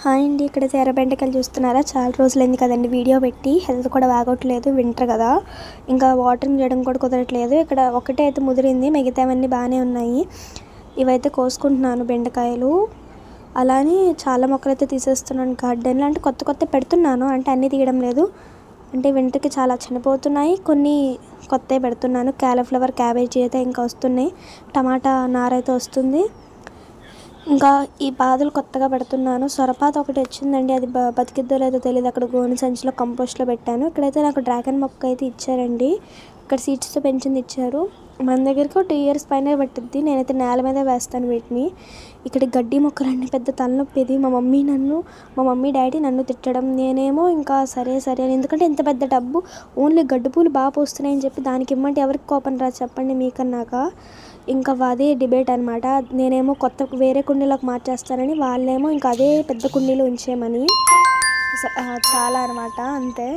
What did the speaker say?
Hi అండి, ఇక్కడైతే ఎర్ర బెండకాయలు చూస్తున్నారా. చాలా రోజులైంది కదండి వీడియో పెట్టి. హెల్త్ కూడా బాగోట్లేదు, వింటర్ కదా, ఇంకా వాటరింగ్ చేయడం కూడా కుదరట్లేదు. ఇక్కడ ఒకటే అయితే ముదిరింది, మిగతావన్నీ బాగానే ఉన్నాయి. ఇవైతే కోసుకుంటున్నాను బెండకాయలు. అలానే చాలా మొక్కలు అయితే తీసేస్తున్నాను గార్డెన్లో. అంటే కొత్త పెడుతున్నాను, అంటే అన్నీ తీయడం లేదు. అంటే వింటర్కి చాలా చనిపోతున్నాయి, కొన్ని కొత్తవి పెడుతున్నాను. క్యాలీఫ్లవర్, క్యాబేజీ అయితే ఇంకా వస్తున్నాయి. టమాటా నార అయితే వస్తుంది. ఇంకా ఈ పాదులు కొత్తగా పెడుతున్నాను. సొరపాత ఒకటి వచ్చిందండి, అది బతికిద్దో లేదో తెలియదు. అక్కడ గోనె సంచిలో కంపోస్ట్లో పెట్టాను. ఇక్కడైతే నాకు డ్రాగన్ మొక్క అయితే ఇచ్చారండి. ఇక్కడ సీడ్స్తో పెంచింది ఇచ్చారు. మన దగ్గరికి 2 years పైన పట్టుద్ది. నేనైతే నేల మీద వేస్తాను వీటిని. ఇక్కడ గడ్డి మొక్కలన్నీ పెద్ద తలనొప్పిది. మా మమ్మీ డాడీ నన్ను తిట్టడం, నేనేమో ఇంకా సరే అని. ఎందుకంటే ఇంత పెద్ద డబ్బు ఓన్లీ గడ్డి పూలు బాగా పోస్తున్నాయని చెప్పి దానికి ఇమ్మంటే ఎవరికి కోపం రాదు చెప్పండి మీకన్నాక. ఇంకా అదే డిబేట్ అనమాట. నేనేమో వేరే కుండీలోకి మార్చేస్తానని, వాళ్ళేమో ఇంకా అదే పెద్ద కుండీలో ఉంచేయమని. చాలా అనమాట, అంతే.